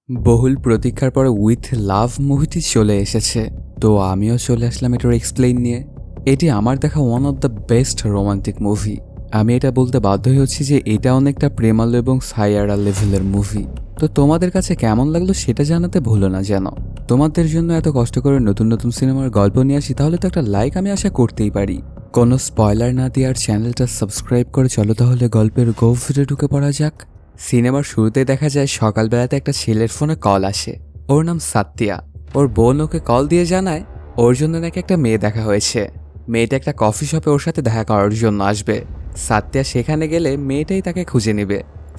বহুল প্রতীক্ষার পরে উইথ লাভ মুভিটি চলে এসেছে। তো আমিও চলে আসলাম এটার এক্সপ্লেইন নিয়ে। এটি আমার দেখা one of the best romantic movie. আমি এটা বলতে বাধ্য হচ্ছি যে এটা অনেকটা প্রেমালো এবং সাইয়ারা লেভেলের মুভি। তো তোমাদের কাছে কেমন লাগলো সেটা জানাতে ভুলো না যেন। তোমাদের জন্য এত কষ্ট করে নতুন নতুন সিনেমার গল্প নিয়ে আসি, তাহলে তো একটা লাইক আমি আশা করতেই পারি। কোনো স্পয়লার না দিয়ে আর চ্যানেলটা সাবস্ক্রাইব করে চলো তাহলে গল্পের গভীরে ঢুকে পড়া যাক। সিনেমার শুরুতে দেখা যায় সকালবেলাতে একটা ছেলের ফোনে কল আসে। ওর নাম সাত্যা। ওর বোন ওকে কল দিয়ে জানায় ওর জন্য নাকি একটা মেয়ে দেখা হয়েছে। মেয়েটা একটা কফি শপে ওর সাথে দেখা করার জন্য আসবে। সাত্যা সেখানে গেলে মেয়েটাই তাকে খুঁজে নেবে।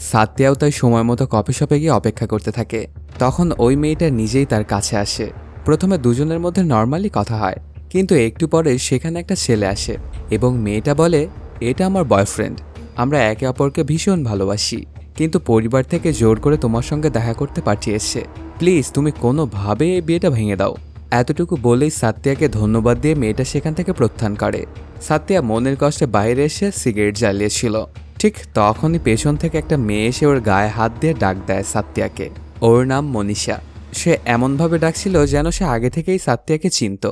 সাত্যাও তাই সময় মতো কফি শপে গিয়ে অপেক্ষা করতে থাকে। তখন ওই মেয়েটা নিজেই তার কাছে আসে। প্রথমে দুজনের মধ্যে নর্মালি কথা হয়, কিন্তু একটু পরে সেখানে একটা ছেলে আসে এবং মেয়েটা বলে, এটা আমার বয়ফ্রেন্ড, আমরা একে অপরকে ভীষণ ভালোবাসি, কিন্তু পরিবার থেকে জোর করে তোমার সঙ্গে দেখা করতে পাঠিয়েছে। প্লিজ তুমি কোনোভাবে এই বিয়েটা ভেঙে দাও। এতটুকু বলেই সাত্যাকে ধন্যবাদ দিয়ে মেয়েটা সেখান থেকে প্রত্যাহার করে। সাত্যা মনের কষ্টে বাইরে এসে সিগারেট জ্বালিয়েছিল। ঠিক তখনই পেছন থেকে একটা মেয়ে এসে ওর গায়ে হাত দিয়ে ডাক দেয় সাত্যাকে। ওর নাম মনীষা। সে এমনভাবে ডাকছিল যেন সে আগে থেকেই সাত্যাকে চিনত।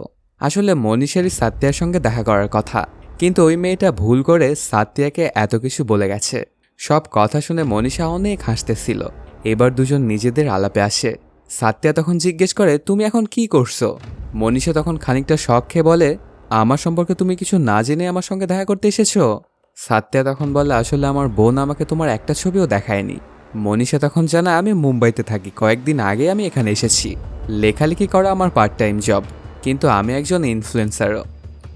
আসলে মনীষারই সাত্যার সঙ্গে দেখা করার কথা, কিন্তু ওই মেয়েটা ভুল করে সাত্যাকে এত কিছু বলে গেছে। সব কথা শুনে মনীষা অনেক হাসতেছিল। এবার দুজন নিজেদের আলাপে আসে। সাত্যা তখন জিজ্ঞেস করে, তুমি এখন কি করছো? মনীষা তখন খানিকটা শখ খেয়ে বলে, আমার সম্পর্কে তুমি কিছু না জেনে আমার সঙ্গে দেখা করতে এসেছো? সাত্যা তখন বলে, আসলে আমার বোন আমাকে তোমার একটা ছবিও দেখায়নি। মনীষা তখন জানায়, আমি মুম্বাইতে থাকি, কয়েকদিন আগে আমি এখানে এসেছি। লেখালেখি করা আমার পার্ট টাইম জব, কিন্তু আমি একজন ইনফ্লুয়েন্সারও।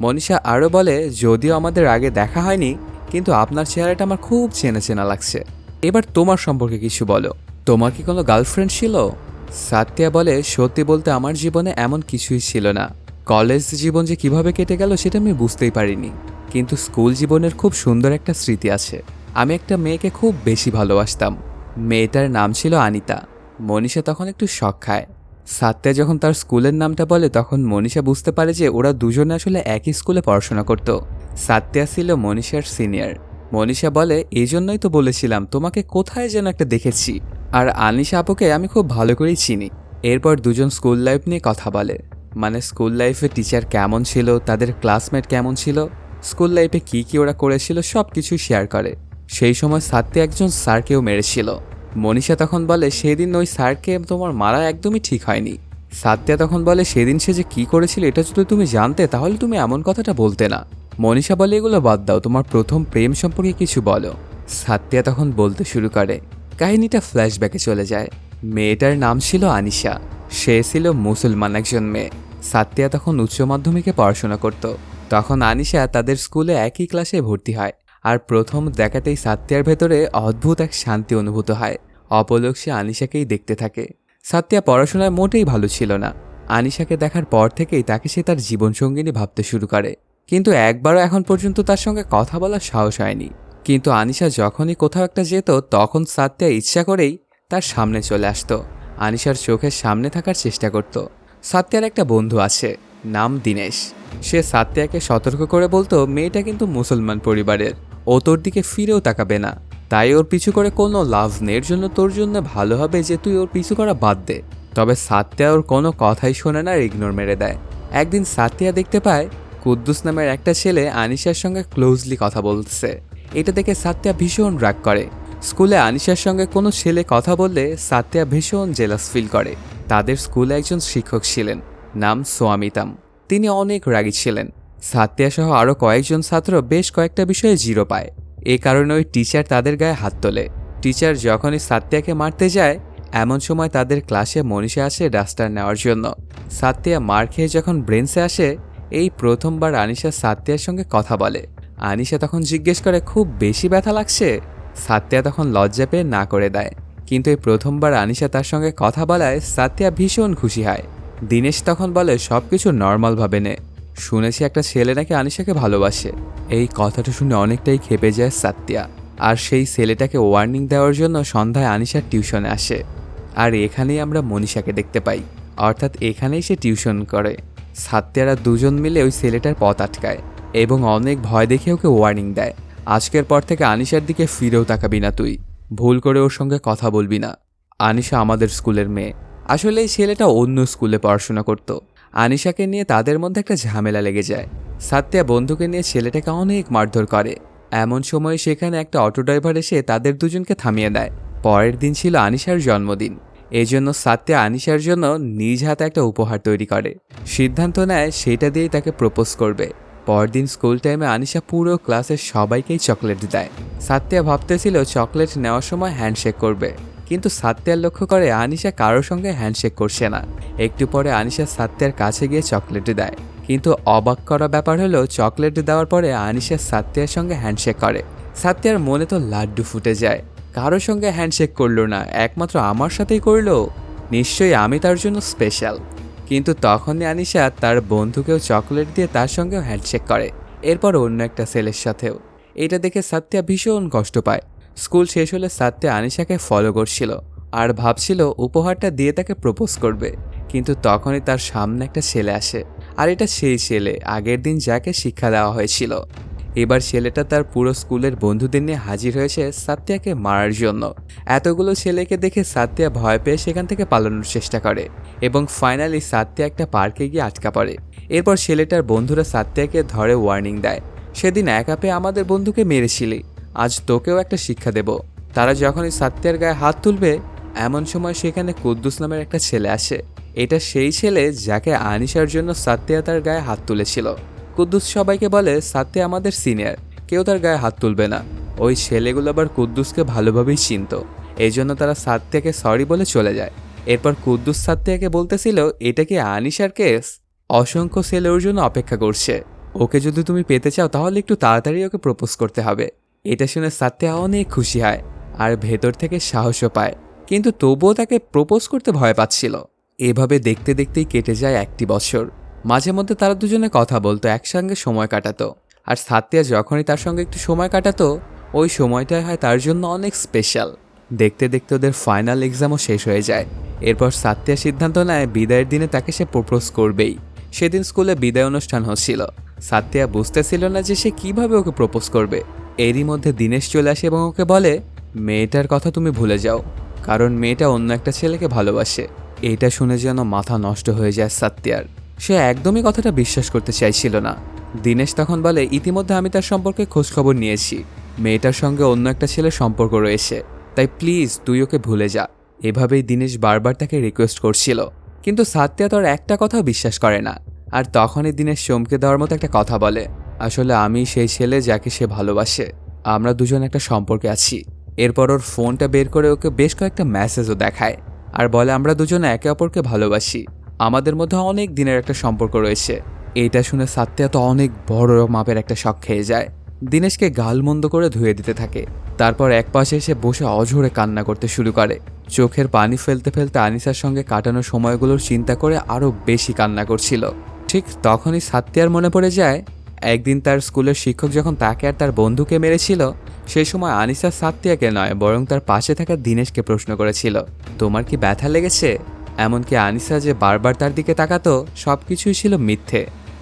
মনীষা আরও বলে, যদিও আমাদের আগে দেখা হয়নি, কিন্তু আপনার চেহারাটা আমার খুব চেনা চেনা লাগছে। এবার তোমার সম্পর্কে কিছু বলো, তোমার কি কোনো গার্লফ্রেন্ড ছিল? সাত্যা বলে, সত্যি বলতে আমার জীবনে এমন কিছুই ছিল না। কলেজ জীবন যে কিভাবে কেটে গেল সেটা আমি বুঝতেই পারিনি, কিন্তু স্কুল জীবনের খুব সুন্দর একটা স্মৃতি আছে। আমি একটা মেয়েকে খুব বেশি ভালোবাসতাম। মেয়েটার নাম ছিল আনিতা। মনীষা তখন একটু শক খায়। সাত্যা যখন তার স্কুলের নামটা বলে তখন মনীষা বুঝতে পারে যে ওরা দুজনে আসলে একই স্কুলে পড়াশোনা করত। সাত্যা ছিল মনীষার সিনিয়র। মনীষা বলে, এই জন্যই তো বলেছিলাম তোমাকে কোথায় যেন একটা দেখেছি। আর আনিশা আপুকে আমি খুব ভালো করেই চিনি। এরপর দুজন স্কুল লাইফ নিয়ে কথা বলে, মানে স্কুল লাইফে টিচার কেমন ছিল, তাদের ক্লাসমেট কেমন ছিল, স্কুল লাইফে কি কি ওরা করেছিল সব কিছু শেয়ার করে। সেই সময় সাত্যা একজন স্যারকেও মেরেছিল। মনীষা তখন বলে, সেদিন ওই স্যারকে তোমার মারা একদমই ঠিক হয়নি। সাত্যা তখন বলে, সেদিন সে যে কি করেছিল এটা যদি তুমি জানতে তাহলে তুমি এমন কথাটা বলতে না। মনীষা বলে, এগুলো বাদ দাও, তোমার প্রথম প্রেম সম্পর্কে কিছু বলো। সাত্যা তখন বলতে শুরু করে। কাহিনীটা ফ্ল্যাশব্যাকে চলে যায়। মেয়েটার নাম ছিল আনিশা। সে ছিল মুসলমান একজন মেয়ে। সাত্যা তখন উচ্চ মাধ্যমিকে পড়াশোনা করত। তখন আনিশা তাদের স্কুলে একই ক্লাসে ভর্তি হয়। আর প্রথম দেখাতেই সাত্যার ভেতরে অদ্ভুত এক শান্তি অনুভূত হয়। অপলক সে আনিশাকেই দেখতে থাকে। সাত্যা পড়াশোনায় মোটেই ভালো ছিল না। আনিশাকে দেখার পর থেকেই তাকে সে তার জীবনসঙ্গিনী ভাবতে শুরু করে, কিন্তু একবারও এখন পর্যন্ত তার সঙ্গে কথা বলার সাহস হয়নি। কিন্তু আনিশা যখনই কোথাও একটা যেত তখন সাত্যা ইচ্ছা করেই তার সামনে চলে আসতো, আনিশার চোখের সামনে থাকার চেষ্টা করত। সাত্যার একটা বন্ধু আছে, নাম দীনেশ। সে সাত্যাকে সতর্ক করে বলতো, মেয়েটা কিন্তু মুসলমান পরিবারের, ও তোর দিকে ফিরেও তাকাবে না, তাই ওর পিছু করে কোনো লাভ নেই। এর জন্য তোর জন্য ভালো হবে যে তুই ওর পিছু করা বাদ দে। তবে সাত্যা ওর কোনো কথাই শোনে না আর ইগনোর মেরে দেয়। একদিন সাত্যা দেখতে পায় কুদ্দুস নামের একটা ছেলে আনিশার সঙ্গে ক্লোজলি কথা বলছে। এটা দেখে সাত্যা ভীষণ রাগ করে। স্কুলে আনিশার সঙ্গে কোনো ছেলে কথা বললে সাত্যা ভীষণ জেলাস ফিল করে। তাদের স্কুলে একজন শিক্ষক ছিলেন, নাম সোয়ামিতাম। তিনি অনেক রাগী ছিলেন। সাত্যা সহ আরও কয়েকজন ছাত্র বেশ কয়েকটা বিষয়ে জিরো পায়। এ কারণে ওই টিচার তাদের গায়ে হাত তোলে। টিচার যখনই সাত্যাকে মারতে যায় এমন সময় তাদের ক্লাসে মনীষা আসে ডাস্টার নেওয়ার জন্য। সাত্যা মার খেয়ে যখন ব্রেন্সে আসে এই প্রথমবার আনিশা সাত্যার সঙ্গে কথা বলে। আনিশা তখন জিজ্ঞেস করে, খুব বেশি ব্যথা লাগছে? সাত্যা তখন লজ্জা পেয়ে না করে দেয়। কিন্তু এই প্রথমবার আনিশা তার সঙ্গে কথা বলায় সাত্যা ভীষণ খুশি হয়। দীনেশ তখন বলে, সবকিছু নর্মালভাবে নে, শুনেছি একটা ছেলে নাকি আনিশাকে ভালোবাসে। এই কথাটা শুনে অনেকটাই ক্ষেপে যায় সাত্যা। আর সেই ছেলেটাকে ওয়ার্নিং দেওয়ার জন্য সন্ধ্যায় আনিশার টিউশনে আসে। আর এখানেই আমরা মনীষাকে দেখতে পাই, অর্থাৎ এখানেই সে টিউশন করে। সাত্যারা দুজন মিলে ওই ছেলেটার পথ আটকায় এবং অনেক ভয় দেখে ওকে ওয়ার্নিং দেয়, আজকের পর থেকে আনিশার দিকে ফিরেও তাকাবি না, তুই ভুল করে ওর সঙ্গে কথা বলবি না। আনিশা আমাদের স্কুলের মেয়ে। আসলে এই ছেলেটা অন্য স্কুলে পড়াশোনা করত। আনিশাকে নিয়ে তাদের মধ্যে একটা ঝামেলা লেগে যায়। সাত্তিয়া বন্ধুকে নিয়ে ছেলেটাকে অনেক মারধর করে। এমন সময় সেখানে একটা অটো ড্রাইভার এসে তাদের দুজনকে থামিয়ে দেয়। পরের দিন ছিল আনিশার জন্মদিন। এই জন্য সাত্তিয়া আনিশার জন্য নিজ হাতে একটা উপহার তৈরি করে। সিদ্ধান্ত নেয় সেটা দিয়েই তাকে প্রপোজ করবে। পরদিন স্কুল টাইমে আনিশা পুরো ক্লাসের সবাইকেই চকলেট দেয়। সাত্তিয়া ভাবতেছিল চকলেট নেওয়ার সময় হ্যান্ডশেক করবে, কিন্তু সাত্তিয়ার লক্ষ্য করে আনিশা কারোর সঙ্গে হ্যান্ডশেক করছে না। একটু পরে আনিশা সাত্তিয়ার কাছে গিয়ে চকলেট দেয়, কিন্তু অবাক করা ব্যাপার হলো চকলেট দেওয়ার পরে আনিশা সাত্তিয়ার সঙ্গে হ্যান্ডশেক করে। সাত্তিয়ার মনে তো লাড্ডু ফুটে যায়। কারোর সঙ্গে হ্যান্ডশেক করলো না, একমাত্র আমার সাথেই করলো। নিশ্চয়ই আমি তার জন্য স্পেশাল। কিন্তু তখনই আনিশা তার বন্ধুকেও চকলেট দিয়ে তার সঙ্গেও হ্যান্ডশেক করে, এরপর অন্য একটা ছেলের সাথেও। এটা দেখে সাত্তিয়া ভীষণ কষ্ট পায়। স্কুল শেষ হলে সাত্তিয়া আনিশাকে ফলো করছিল আর ভাবছিল উপহারটা দিয়ে তাকে প্রপোজ করবে। কিন্তু তখনই তার সামনে একটা ছেলে আসে, আর এটা সেই ছেলে আগের দিন যাকে শিক্ষা দেওয়া হয়েছিল। এবার ছেলেটা তার পুরো স্কুলের বন্ধুদের নিয়ে হাজির হয়েছে সাত্তিয়াকে মারার জন্য। এতগুলো ছেলেকে দেখে সাত্তিয়া ভয় পেয়ে সেখান থেকে পালানোর চেষ্টা করে এবং ফাইনালি সাত্তিয়া একটা পার্কে গিয়ে আটকা পড়ে। এরপর ছেলেটার বন্ধুরা সাত্তিয়াকে ধরে ওয়ার্নিং দেয়, সেদিন একা পেয়ে আমাদের বন্ধুকে মেরেছিলি, আজ তোকেও একটা শিক্ষা দেব। তারা যখনই সাত্তিয়ার গায়ে হাত তুলবে এমন সময় সেখানে কুদ্দুস নামের একটা ছেলে আসে। এটা সেই ছেলে যাকে আনিশার জন্য সাত্তিয়া তার গায়ে হাত তুলেছিল। কুদ্দুস সবাইকে বলে সাত্তিয়া আমাদের সিনিয়র, কেউ তার গায়ে হাত তুলবে না। ওই ছেলেগুলো আবার কুদ্দুসকে ভালোভাবেই চিনত, এই জন্য তারা সাত্তিয়াকে সরি বলে চলে যায়। এরপর কুদ্দুস সাত্তিয়াকে বলতেছিল এটা কি আনিশার কেস, অসংখ্য ছেলে ওর জন্য অপেক্ষা করছে, ওকে যদি তুমি পেতে চাও তাহলে একটু তাড়াতাড়ি ওকে প্রপোজ করতে হবে। এটা শুনে সাত্তিয়া অনেক খুশি হয় আর ভেতর থেকে সাহসও পায়, কিন্তু তবুও তাকে প্রপোজ করতে ভয় পাচ্ছিল। এভাবে দেখতে দেখতেই কেটে যায় 1টি বছর। মাঝে মধ্যে তারা দুজনে কথা বলতো, একসঙ্গে সময় কাটাতো। আর সাত্তিয়া যখনই তার সঙ্গে একটু সময় কাটাতো ওই সময়টাই হয় তার জন্য অনেক স্পেশাল। দেখতে দেখতে ওদের ফাইনাল এক্সামও শেষ হয়ে যায়। এরপর সাত্তিয়া সিদ্ধান্ত নেয় বিদায়ের দিনে তাকে সে প্রপোজ করবেই। সেদিন স্কুলে বিদায় অনুষ্ঠান হচ্ছিল। সাত্তিয়া বুঝতেছিল না যে সে কিভাবে ওকে প্রপোজ করবে। এরই মধ্যে দিনেশ চলে আসে এবং ওকে বলে মেয়েটার কথা তুমি ভুলে যাও, কারণ মেয়েটা অন্য একটা ছেলেকে ভালোবাসে। এটা শুনে যেন মাথা নষ্ট হয়ে যায় সাত্তিয়ার। সে একদমই কথাটা বিশ্বাস করতে চাইছিল না। দিনেশ তখন বলে ইতিমধ্যে আমি তার সম্পর্কে খোঁজখবর নিয়েছি, মেয়েটার সঙ্গে অন্য একটা ছেলের সম্পর্ক রয়েছে, তাই প্লিজ তুই ওকে ভুলে যা। এভাবেই দিনেশ বারবার তাকে রিকোয়েস্ট করছিল, কিন্তু সাত্তিয়া তোর একটা কথাও বিশ্বাস করে না। আর তখনই দিনেশ চমকে দেওয়ার মতো একটা কথা বলে, আসলে আমি সেই ছেলে যাকে সে ভালোবাসে, আমরা দুজন একটা সম্পর্কে আছি। এরপর ওর ফোনটা বের করে ওকে বেশ কয়েকটা মেসেজও দেখায় আর বলে আমরা দুজনে একে অপরকে ভালোবাসি, আমাদের মধ্যে অনেক দিনের একটা সম্পর্ক রয়েছে। এটা শুনে সাত্তিয়া তো অনেক বড় মাপের একটা শক খেয়ে যায়। দিনেশকে গালমন্দ করে ধুয়ে দিতে থাকে। তারপর এক পাশে এসে বসে অঝোরে কান্না করতে শুরু করে। চোখের পানি ফেলতে ফেলতে আনিসার সঙ্গে কাটানোর সময়গুলোর চিন্তা করে আরও বেশি কান্না করছিল। ঠিক তখনই সাত্তিয়ার মনে পড়ে যায় একদিন তার স্কুলের শিক্ষক যখন তাকে আর তার বন্ধুকে মেরেছিল সেই সময় আনিসা সাত্তিয়াকে নয় বরং তার পাশে থাকা দিনেশকে প্রশ্ন করেছিল, তোমার কি ব্যথা লেগেছে? এমনকি আনিসা যে বারবার তার দিকে তাকাতো সবকিছুই ছিল মিথ্যে।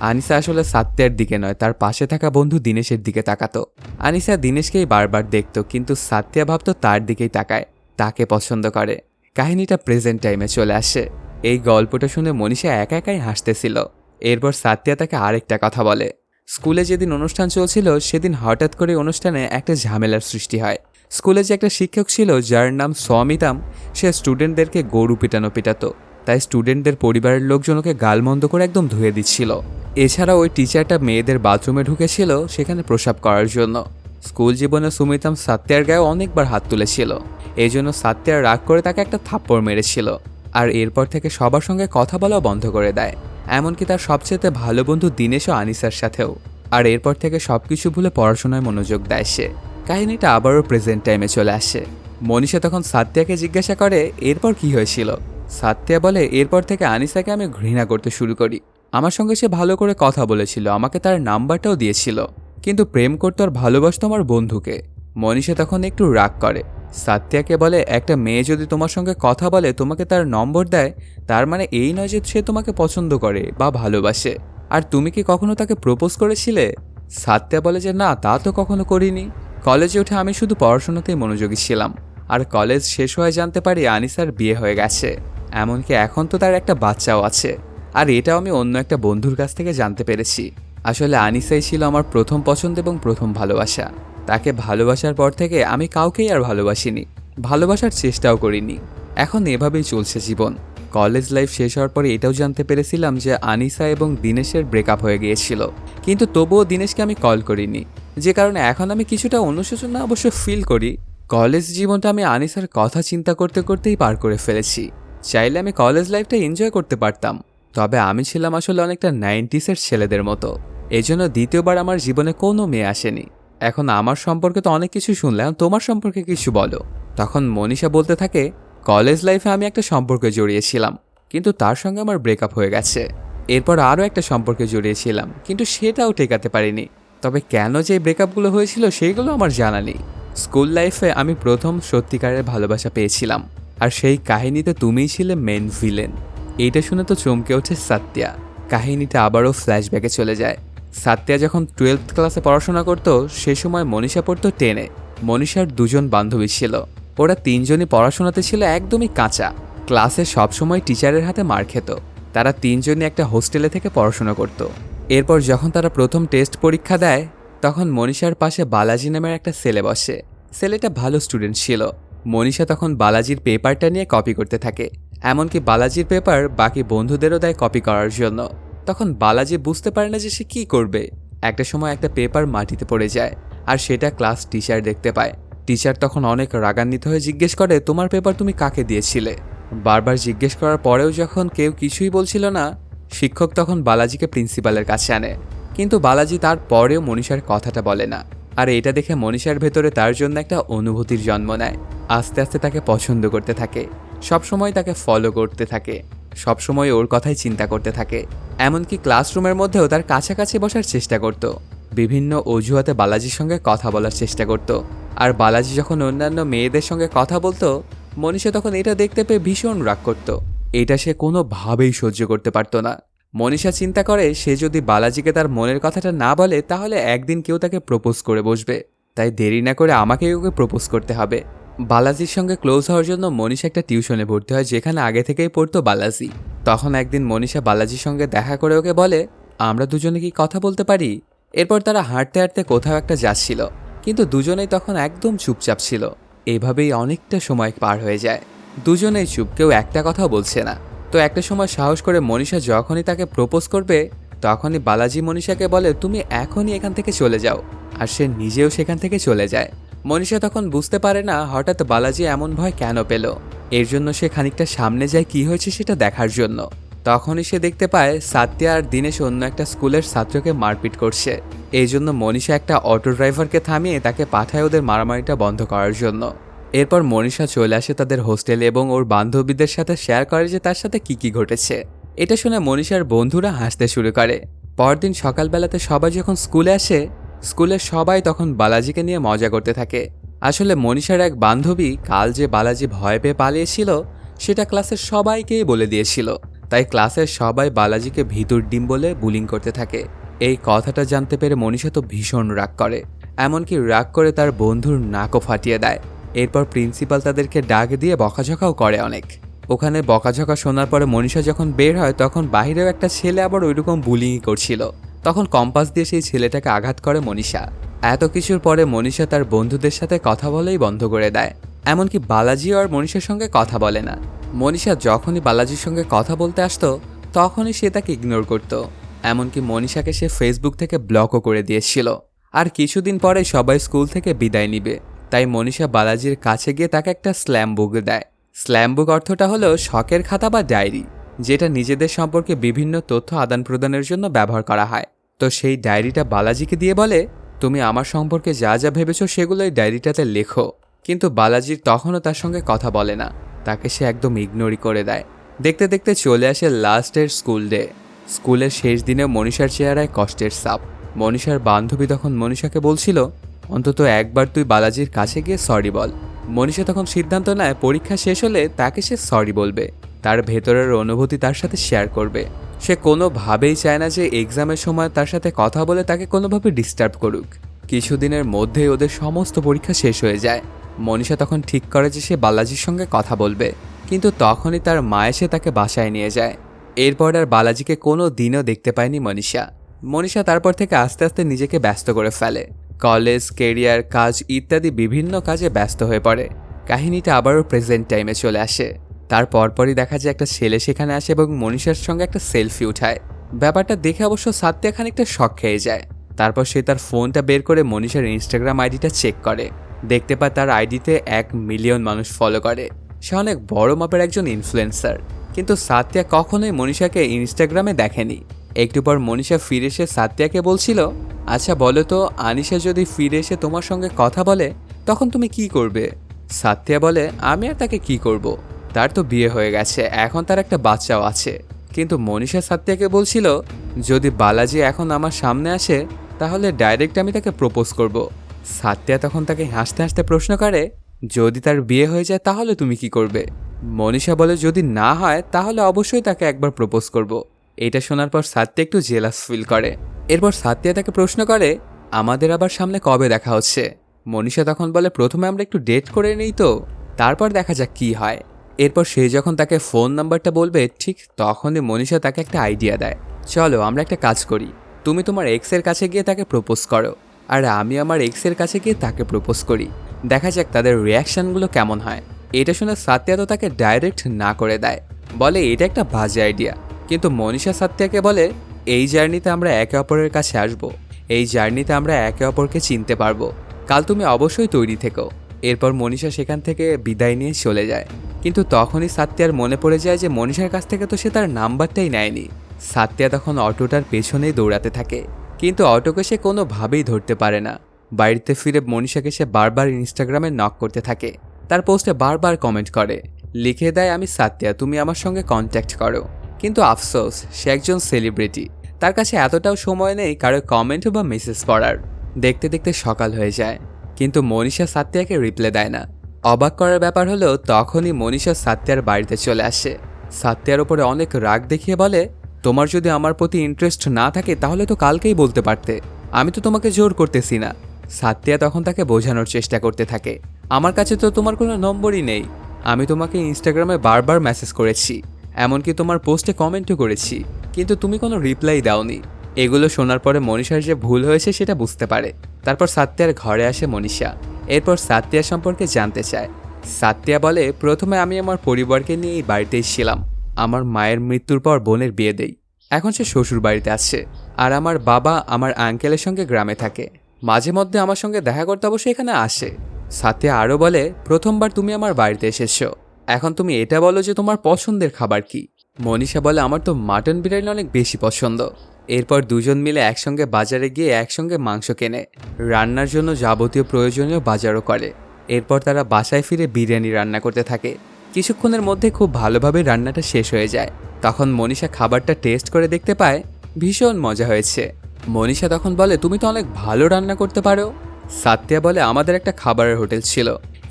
আনিসা আসলে সাত্তিয়ার দিকে নয় তার পাশে থাকা বন্ধু দিনেশের দিকে তাকাতো। আনিসা দিনেশকেই বারবার দেখতো, কিন্তু সাত্তিয়া ভাবতো তার দিকেই তাকায়, তাকে পছন্দ করে। কাহিনীটা প্রেজেন্ট টাইমে চলে আসে। এই গল্পটা শুনে মনীষা একা একাই হাসতেছিল। এরপর সাত্তিয়া তাকে আরেকটা কথা বলে, স্কুলে যেদিন অনুষ্ঠান চলছিল সেদিন হঠাৎ করে অনুষ্ঠানে একটা ঝামেলার সৃষ্টি হয়। স্কুলে যে একটা শিক্ষক ছিল যার নাম সমিতাম, সে স্টুডেন্টদেরকে গরু পিটাতো, তাই স্টুডেন্টদের পরিবারের লোকজন ওকে গালমন্দ করে একদম ধুয়ে দিচ্ছিল। এছাড়া ওই টিচারটা মেয়েদের বাথরুমে ঢুকেছিল সেখানে প্রসাব করার জন্য। স্কুল জীবনে সুমিতাম সাত্তিয়ার গায়ে অনেকবার হাত তুলেছিল, এই জন্য সাত্তিয়ার রাগ করে তাকে একটা থাপ্পড় মেরেছিল। আর এরপর থেকে সবার সঙ্গে কথা বলাও বন্ধ করে দেয়, এমনকি তার সবচেয়ে ভালো বন্ধু দিনেশ ও আনিসার সাথেও। আর এরপর থেকে সবকিছু ভুলে পড়াশোনায় মনোযোগ দেয় সে। কাহিনীটা আবারও প্রেজেন্ট টাইমে চলে আসে। মনীষা তখন সাত্তিয়াকে জিজ্ঞাসা করে এরপর কি হয়েছিল। সাত্তিয়া বলে এরপর থেকে আনিসাকে আমি ঘৃণা করতে শুরু করি। আমার সঙ্গে সে ভালো করে কথা বলেছিল, আমাকে তার নাম্বারটাও দিয়েছিল, কিন্তু প্রেম করতো আর ভালোবাসতো আমার বন্ধুকে। মনীষা তখন একটু রাগ করে। সাত্তিয়াকে বলে একটা মেয়ে যদি তোমার সঙ্গে কথা বলে তোমাকে তার নম্বর দেয়, তার মানে এই নয় যে সে তোমাকে পছন্দ করে বা ভালোবাসে। আর তুমি কি কখনো তাকে প্রপোজ করেছিলে? সাত্তিয়া বলে যে না, তা তো কখনো করিনি। কলেজে উঠে আমি শুধু পড়াশোনাতেই মনোযোগী ছিলাম, আর কলেজ শেষ হয়ে জানতে পারি আনিসার বিয়ে হয়ে গেছে, এমনকি এখন তো তার একটা বাচ্চাও আছে। আর এটাও আমি অন্য একটা বন্ধুর কাছ থেকে জানতে পেরেছি। আসলে আনিসাই ছিল আমার প্রথম পছন্দ এবং প্রথম ভালোবাসা। তাকে ভালোবাসার পর থেকে আমি কাউকেই আর ভালোবাসিনি, ভালোবাসার চেষ্টাও করিনি। এখন এভাবেই চলছে জীবন। কলেজ লাইফ শেষ হওয়ার পরে এটাও জানতে পেরেছিলাম যে আনিসা এবং দিনেশের ব্রেকআপ হয়ে গিয়েছিল, কিন্তু তবুও দিনেশকে আমি কল করিনি, যে কারণে এখন আমি কিছুটা অনুশোচনা অবশ্য ফিল করি। কলেজ জীবনটা আমি আনিসার কথা চিন্তা করতে করতেই পার করে ফেলেছি। চাইলে আমি কলেজ লাইফটা এনজয় করতে পারতাম, তবে আমি ছিলাম আসলে অনেকটা 90s ছেলেদের মতো। এজন্য দ্বিতীয়বার আমার জীবনে কোনো মেয়ে আসেনি। এখন আমার সম্পর্কে তো অনেক কিছু শুনলাম, তোমার সম্পর্কে কিছু বলো। তখন মনীষা বলতে থাকে, কলেজ লাইফে আমি একটা সম্পর্কে জড়িয়েছিলাম, কিন্তু তার সঙ্গে আমার ব্রেকআপ হয়ে গেছে। এরপর আরও একটা সম্পর্কে জড়িয়েছিলাম, কিন্তু সেটাও টেকাতে পারিনি। তবে কেন যে ব্রেকআপগুলো হয়েছিল সেইগুলো আমার জানা নেই। স্কুল লাইফে আমি প্রথম সত্যিকারের ভালোবাসা পেয়েছিলাম, আর সেই কাহিনীতে তুমিই ছিলে মেন ভিলেন। এইটা শুনে তো চমকে ওঠে সাত্যা। কাহিনীটা আবারও ফ্ল্যাশব্যাকে চলে যায়। সাত্যা যখন 12th ক্লাসে পড়াশোনা করতো, সে সময় মনীষা পড়তো 10-এ। মনীষার দুজন বান্ধবী ছিল, ওরা তিনজনই পড়াশোনাতে ছিল একদমই কাঁচা। ক্লাসে সবসময় টিচারের হাতে মার খেত। তারা তিনজনই একটা হোস্টেলে থেকে পড়াশোনা করত। এরপর যখন তারা প্রথম টেস্ট পরীক্ষা দেয়, তখন মনীষার পাশে বালাজি নামের একটা ছেলে বসে। ছেলেটা ভালো স্টুডেন্ট ছিল। মনীষা তখন বালাজির পেপারটা নিয়ে কপি করতে থাকে, এমনকি বালাজির পেপার বাকি বন্ধুদেরও দেয় কপি করার জন্য। তখন বালাজি বুঝতে পারে না যে সে কী করবে। একটা সময় একটা পেপার মাটিতে পড়ে যায়, আর সেটা ক্লাস টিচার দেখতে পায়। টিচার তখন অনেক রাগান্বিত হয়ে জিজ্ঞেস করে, তোমার পেপার তুমি কাকে দিয়েছিলে? বারবার জিজ্ঞেস করার পরেও যখন কেউ কিছুই বলছিল না, শিক্ষক তখন বালাজিকে প্রিন্সিপালের কাছে আনে। কিন্তু বালাজি তার পরেও মনীষার কথাটা বলে না। আর এটা দেখে মনীষার ভেতরে তার জন্য একটা অনুভূতির জন্ম নেয়। আস্তে আস্তে তাকে পছন্দ করতে থাকে, সবসময় তাকে ফলো করতে থাকে, সবসময় ওর কথাই চিন্তা করতে থাকে। এমনকি ক্লাসরুমের মধ্যেও তার কাছাকাছি বসার চেষ্টা করত। বিভিন্ন অজুহাতে বালাজির সঙ্গে কথা বলার চেষ্টা করত। আর বালাজি যখন অন্যান্য মেয়েদের সঙ্গে কথা বলতো, মনীষা তখন এটা দেখতে পেয়ে ভীষণ রাগ করত। এটা সে কোনোভাবেই সহ্য করতে পারত না। মনীষা চিন্তা করে, সে যদি বালাজিকে তার মনের কথাটা না বলে, তাহলে একদিন কেউ তাকে প্রপোজ করে বসবে। তাই দেরি না করে আমাকেই ওকে প্রপোজ করতে হবে। বালাজির সঙ্গে ক্লোজ হওয়ার জন্য মনীষা একটা টিউশনে ভর্তি হয়, যেখানে আগে থেকেই পড়তো বালাজি। তখন একদিন মনীষা বালাজির সঙ্গে দেখা করে ওকে বলে, আমরা দুজনে কি কথা বলতে পারি? এরপর তারা হাঁটতে হাঁটতে কোথাও একটা যাচ্ছিল, কিন্তু দুজনেই তখন একদম চুপচাপ ছিল। এইভাবেই অনেকটা সময় পার হয়ে যায়। দুজনেই চুপ, কেউ একটা কথাও বলছে না। তো একটা সময় সাহস করে মনীষা যখনই তাকে প্রপোজ করবে, তখনই বালাজি মনীষাকে বলে, তুমি এখনই এখান থেকে চলে যাও। আর সে নিজেও সেখান থেকে চলে যায়। মনীষা তখন বুঝতে পারে না হঠাৎ বালাজি এমন ভয় কেন পেল। এর জন্য সে খানিকটা সামনে যায় কি হয়েছে সেটা দেখার জন্য। তখনই সে দেখতে পায় সাত্যা আর দিনেশ অন্য একটা স্কুলের ছাত্রকে মারপিট করছে। এই জন্য মনীষা একটা অটো ড্রাইভারকে থামিয়ে তাকে পাঠায় ওদের মারামারিটা বন্ধ করার জন্য। এরপর মনীষা চলে আসে তাদের হোস্টেলে এবং ওর বান্ধবীদের সাথে শেয়ার করে যে তার সাথে কি ঘটেছে। এটা শুনে মনীষার বন্ধুরা হাসতে শুরু করে। পরদিন সকালবেলাতে সবাই যখন স্কুলে আসে, স্কুলের সবাই তখন বালাজিকে নিয়ে মজা করতে থাকে। আসলে মনীষার এক বান্ধবী কাল যে বালাজি ভয় পেয়ে পালিয়েছিল, সেটা ক্লাসের সবাইকেই বলে দিয়েছিল। তাই ক্লাসের সবাই বালাজিকে ভিতর ডিম বলে বুলিং করতে থাকে। এই কথাটা জানতে পেরে মনীষা তো ভীষণ রাগ করে, এমনকি রাগ করে তার বন্ধুর নাকও ফাটিয়ে দেয়। এরপর প্রিন্সিপাল তাদেরকে ডাক দিয়ে বকাঝকাও করে অনেক। ওখানে বকাঝকা শোনার পরে মনীষা যখন বের হয়, তখন বাহিরেও একটা ছেলে আবার ওইরকম বুলিংই করছিল। তখন কম্পাস দিয়ে সেই ছেলেটাকে আঘাত করে মনীষা। এত কিছুর পরে মনীষা তার বন্ধুদের সাথে কথা বলেই বন্ধ করে দেয়। এমনকি বালাজি আর মনীষার সঙ্গে কথা বলে না। মনীষা যখনই বালাজির সঙ্গে কথা বলতে আসতো, তখনই সে তাকে ইগনোর করত। এমনকি মনীষাকে সে ফেসবুক থেকে ব্লকও করে দিয়েছিল। আর কিছুদিন পরে সবাই স্কুল থেকে বিদায় নিবে, তাই মনীষা বালাজির কাছে গিয়ে তাকে একটা স্ল্যাম বুক দেয়। স্ল্যাম বুক অর্থটা হলো শখের খাতা বা ডায়েরি, যেটা নিজেদের সম্পর্কে বিভিন্ন তথ্য আদান প্রদানের জন্য ব্যবহার করা হয়। তো সেই ডায়েরিটা বালাজিকে দিয়ে বলে, তুমি আমার সম্পর্কে যা যা ভেবেছো সেগুলোই ডায়েরিটাতে লেখো। কিন্তু বালাজির তখনও তার সঙ্গে কথা বলে না, তাকে সে একদম ইগনোরই করে দেয়। দেখতে দেখতে চলে আসে লাস্টের স্কুল ডে। স্কুলের শেষ দিনে মনীষার চেহারায় কষ্টের ছাপ। মনীষার বান্ধবী তখন মনীষাকে বলছিল, অন্তত একবার তুই বালাজির কাছে গিয়ে সরি বল। মনীষা তখন সিদ্ধান্ত নেয় পরীক্ষা শেষ হলে তাকে সে সরি বলবে, তার ভেতরের অনুভূতি তার সাথে শেয়ার করবে। সে কোনোভাবেই চায় না যে এক্সামের সময় তার সাথে কথা বলে তাকে কোনোভাবে ডিস্টার্ব করুক। কিছুদিনের মধ্যেই ওদের সমস্ত পরীক্ষা শেষ হয়ে যায়। মনীষা তখন ঠিক করে যে সে বালাজির সঙ্গে কথা বলবে, কিন্তু তখনই তার মা এসে তাকে বাসায় নিয়ে যায়। এরপর আর বালাজিকে কোনো দিনও দেখতে পায়নি মনীষা। মনীষা তারপর থেকে আস্তে আস্তে নিজেকে ব্যস্ত করে ফেলে, কলেজ, কেরিয়ার, কাজ ইত্যাদি বিভিন্ন কাজে ব্যস্ত হয়ে পড়ে। কাহিনীটা আবারও প্রেজেন্ট টাইমে চলে আসে। তার পরপরই দেখা যায় একটা ছেলে সেখানে আসে এবং মনীষার সঙ্গে একটা সেলফি উঠায়। ব্যাপারটা দেখে অবশ্য সাত্যা খানিকটা শক খেয়ে যায়। তারপর সে তার ফোনটা বের করে মনীষার ইনস্টাগ্রাম আইডিটা চেক করে। দেখতে পায় তার আইডিতে 1 মিলিয়ন মানুষ ফলো করে। সে অনেক বড় মাপের একজন ইনফ্লুয়েন্সার। কিন্তু সাত্যা কখনোই মনীষাকে ইনস্টাগ্রামে দেখেনি। একটু পর মনীষা ফিরে এসে সাত্যাকে বলছিল, আচ্ছা বলো তো, আনিশা যদি ফিরে এসে তোমার সঙ্গে কথা বলে তখন তুমি কি করবে? সাত্যা বলে, আমি আর তাকে কি করব, তার তো বিয়ে হয়ে গেছে, এখন তার একটা বাচ্চাও আছে। কিন্তু মনীষা সাত্যাকে বলছিল, যদি বালাজি এখন আমার সামনে আসে তাহলে ডাইরেক্ট আমি তাকে প্রপোজ করব। সাত্যা তখন তাকে হাসতে হাসতে প্রশ্ন করে, যদি তার বিয়ে হয়ে যায় তাহলে তুমি কি করবে? মনীষা বলে, যদি না হয় তাহলে অবশ্যই তাকে একবার প্রপোজ করব। এটা শোনার পর সাত্যা একটু জেলাস ফিল করে। এরপর সাত্যা তাকে প্রশ্ন করে, আমাদের আবার সামনে কবে দেখা হচ্ছে? মনীষা তখন বলে, প্রথমে আমরা একটু ডেট করে নেই তো, তারপর দেখা যাক কি হয়। এরপর সে যখন তাকে ফোন নাম্বারটা বলবে ঠিক তখনই মনীষা তাকে একটা আইডিয়া দেয়, চলো আমরা একটা কাজ করি, তুমি তোমার এক্সের কাছে গিয়ে তাকে প্রপোজ করো, আর আমি আমার এক্সের কাছে গিয়ে তাকে প্রপোজ করি, দেখা যাক তাদের রিয়াকশনগুলো কেমন হয়। এটা শুনে সাত্যা তো তাকে ডাইরেক্ট না করে দেয়, বলে এটা একটা বাজে আইডিয়া। কিন্তু মনীষা সাত্যাকে বলে, এই জার্নিতে আমরা একে অপরের কাছে আসব, এই জার্নিতে আমরা একে অপরকে চিনতে পারবো, কাল তুমি অবশ্যই তৈরি থেকো। এরপর মনীষা সেখান থেকে বিদায় নিয়ে চলে যায়। কিন্তু তখনই সাত্যার মনে পড়ে যায় যে মনীষার কাছ থেকে তো সে তার নাম্বারটাই নেয়নি। সাত্যা তখন অটোটার পেছনেই দৌড়াতে থাকে, কিন্তু অটোকে সে কোনোভাবেই ধরতে পারে না। বাড়িতে ফিরে মনীষাকে সে বারবার ইনস্টাগ্রামে নক করতে থাকে, তার পোস্টে বারবার কমেন্ট করে, লিখে দেয়, আমি সাত্যা, তুমি আমার সঙ্গে কন্ট্যাক্ট করো। কিন্তু আফসোস, সে একজন সেলিব্রিটি, তার কাছে এতটাও সময় নেই কারো কমেন্ট বা মেসেজ পড়ার। দেখতে দেখতে সকাল হয়ে যায়, কিন্তু মনীষা সাত্যাকে রিপ্লাই দেয় না। অবাক করার ব্যাপার হলো তখনই মনীষা সাত্যার বাড়িতে চলে আসে। সাত্যার ওপরে অনেক রাগ দেখিয়ে বলে, তোমার যদি আমার প্রতি ইন্টারেস্ট না থাকে তাহলে তো কালকেই বলতে পারতে, আমি তো তোমাকে জোর করতেছি না। সাত্যা তখন তাকে বোঝানোর চেষ্টা করতে থাকে, আমার কাছে তো তোমার কোনো নম্বরই নেই, আমি তোমাকে ইনস্টাগ্রামে বারবার মেসেজ করেছি, এমনকি তোমার পোস্টে কমেন্টও করেছি, কিন্তু তুমি কোনো রিপ্লাই দাওনি। এগুলো শোনার পরে মনীষার যে ভুল হয়েছে সেটা বুঝতে পারে। তারপর সাত্যার ঘরে আসে মনীষা। এরপর সাত্যা সম্পর্কে জানতে চায়। সাত্যা বলে, প্রথমে আমি আমার পরিবারকে নিয়ে এই বাড়িতেই ছিলাম, আমার মায়ের মৃত্যুর পর বোনের বিয়ে দেই, এখন সে শ্বশুর বাড়িতে আছে, আর আমার বাবা আমার আঙ্কেলের সঙ্গে গ্রামে থাকে, মাঝে মধ্যে আমার সঙ্গে দেখা করতে অবশ্যই এখানে আসে। সাত্যা আরও বলে, প্রথমবার তুমি আমার বাড়িতে এসেছো, এখন তুমি এটা বলো যে তোমার পছন্দের খাবার কি? মনীষা বলে, আমার তো মাটন বিরিয়ানি অনেক বেশি পছন্দ। এরপর দুজন মিলে একসঙ্গে বাজারে গিয়ে একসঙ্গে মাংস কেনে, রান্নার জন্য যাবতীয় প্রয়োজনীয় বাজারও করে। এরপর তারা বাসায় ফিরে বিরিয়ানি রান্না করতে থাকে। কিছুক্ষণের মধ্যে খুব ভালোভাবে রান্নাটা শেষ হয়ে যায়। তখন মনীষা খাবারটা টেস্ট করে দেখতে পায় ভীষণ মজা হয়েছে। মনীষা তখন বলে, তুমি তো অনেক ভালো রান্না করতে পারো। সাত্যা বলে, আমাদের একটা খাবারের হোটেল ছিল,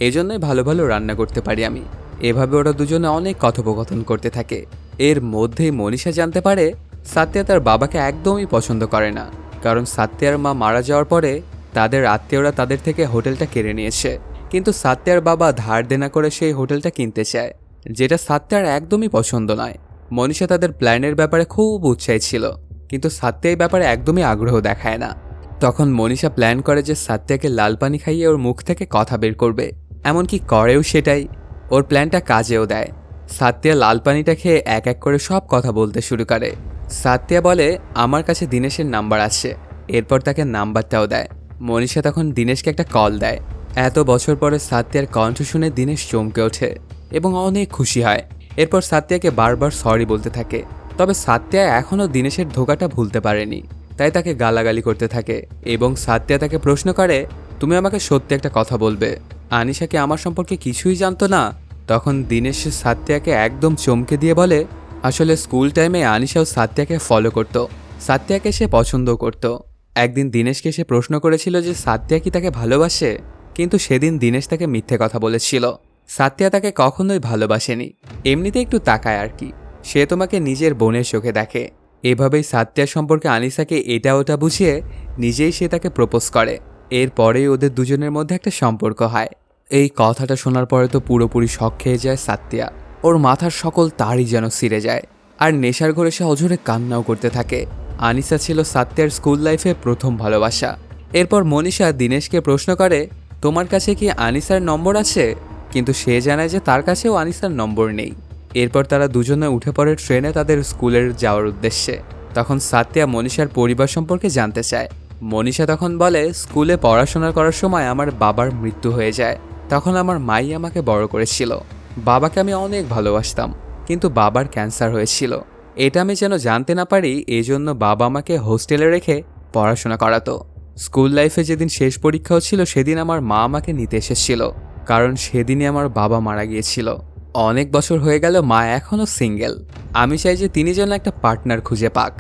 এজন্যই ভালো ভালো রান্না করতে পারি আমি। এভাবে ওরা দুজনে অনেক কথোপকথন করতে থাকে। এর মধ্যেই মনীষা জানতে পারে সাত্যা তার বাবাকে একদমই পছন্দ করে না, কারণ সাত্যার মা মারা যাওয়ার পরে তাদের আত্মীয়রা তাদের থেকে হোটেলটা কেড়ে নিয়েছে। কিন্তু সাত্যার বাবা ধার দেনা করে সেই হোটেলটা কিনতে চায়, যেটা সাত্যার একদমই পছন্দ নয়। মনীষা তাদের প্ল্যানের ব্যাপারে খুব উৎসাহী ছিল, কিন্তু সাত্যা এই ব্যাপারে একদমই আগ্রহ দেখায় না। তখন মনীষা প্ল্যান করে যে সাত্যাকে লাল পানি খাইয়ে ওর মুখ থেকে কথা বের করবে, এমনকি করেও সেটাই। ওর প্ল্যানটা কাজেও দেয়। সাত্যা লাল পানিটা খেয়ে এক এক করে সব কথা বলতে শুরু করে। সাত্যা বলে, আমার কাছে দিনেশের নাম্বার আছে। এরপর তাকে নাম্বারটাও দেয়। মনীষা তখন দিনেশকে একটা কল দেয়। এত বছর পরে সাত্যার কণ্ঠ শুনে দিনেশ চমকে ওঠে এবং অনেক খুশি হয়। এরপর সাত্যাকে বারবার সরি বলতে থাকে, তবে সাত্যা এখনও দিনেশের ধোকাটা ভুলতে পারেনি, তাই তাকে গালাগালি করতে থাকে। এবং সাত্যা তাকে প্রশ্ন করে, তুমি আমাকে সত্যি একটা কথা বলবে, আনিশা কি আমার সম্পর্কে কিছুই জানতো না? তখন দিনেশ সাত্যাকে একদম চমকে দিয়ে বলে, আসলে স্কুল টাইমে আনিশাও সাত্যাকে ফলো করত, সাত্যাকে সে পছন্দও করত। একদিন দিনেশকে সে প্রশ্ন করেছিল যে সাত্যা কি তাকে ভালোবাসে, কিন্তু সেদিন দিনেশ তাকে মিথ্যে কথা বলেছিল। সাত্যা তাকে কখনোই ভালোবাসেনি, এমনিতে একটু তাকায় আর কি, সে তোমাকে নিজের বোনের চোখে দেখে। এভাবেই সাত্যা সম্পর্কে আনিশাকে এটা ওটা বুঝিয়ে নিজেই সে তাকে প্রপোজ করে। এরপরেই ওদের দুজনের মধ্যে একটা সম্পর্ক হয়। এই কথাটা শোনার পরে তো পুরোপুরি শক খেয়ে যায় সাত্তিয়া। ওর মাথার সকল তারই যেন ছিঁড়ে যায়, আর নেশার ঘরে সে অঝরে কান্নাও করতে থাকে। আনিসা ছিল সাত্তিয়ার স্কুল লাইফে প্রথম ভালোবাসা। এরপর মনীষা দিনেশকে প্রশ্ন করে, তোমার কাছে কি আনিসার নম্বর আছে? কিন্তু সে জানায় যে তার কাছেও আনিসার নম্বর নেই। এরপর তারা দুজনে উঠে পড়ে ট্রেনে তাদের স্কুলের যাওয়ার উদ্দেশ্যে। তখন সাত্তিয়া মনীষার পরিবার সম্পর্কে জানতে চায়। মনীষা তখন বলে, স্কুলে পড়াশোনা করার সময় আমার বাবার মৃত্যু হয়ে যায়। তখন আমার মাই আমাকে বড় করেছিল। বাবাকে আমি অনেক ভালোবাসতাম, কিন্তু বাবার ক্যান্সার হয়েছিল। এটা আমি যেন জানতে না পারি, এই জন্য বাবা আমাকে হোস্টেলে রেখে পড়াশোনা করাতো। স্কুল লাইফে যেদিন শেষ পরীক্ষাও ছিল সেদিন আমার মা আমাকে নিতে এসেছিল, কারণ সেদিনই আমার বাবা মারা গিয়েছিল। অনেক বছর হয়ে গেল, মা এখনও সিঙ্গেল। আমি চাই যে তিনি যেন একটা পার্টনার খুঁজে পাক।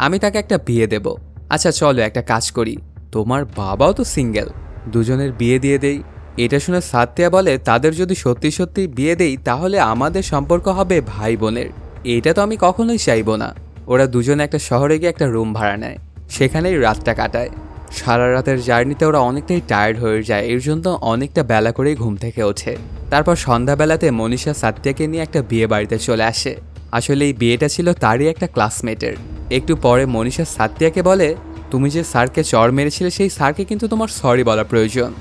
আমি তাকে একটা বিয়ে দেব। আচ্ছা চলো একটা কাজ করি, তোমার বাবাও তো সিঙ্গেল, দুজনের বিয়ে দিয়ে দেই। এটা শুনে সাত্তিয়া বলে, তাদের যদি সত্যি সত্যি বিয়ে দেই তাহলে আমাদের সম্পর্ক হবে ভাই বোনের। এটা তো আমি কখনোই চাইবো না। ওরা দুজনে একটা শহরে গিয়ে একটা রুম ভাড়া নেয়, সেখানেই রাতটা কাটায়। সারা রাতের জার্নিতে ওরা অনেকটাই টায়ার্ড হয়ে যায়, এর জন্য অনেকটা বেলা করেই ঘুম থেকে ওঠে। তারপর সন্ধ্যাবেলাতে মনীষা সাত্তিয়াকে নিয়ে একটা বিয়ে বাড়িতে চলে আসে। আসলে এই বিয়েটা ছিল তারই একটা ক্লাসমেটের। একটু পরে মনীষা সাত্তিয়াকে বলে, তুমি যে স্যারকে চড় মেরেছিলে সেই স্যারকে কিন্তু তোমার সরি বলা প্রয়োজন।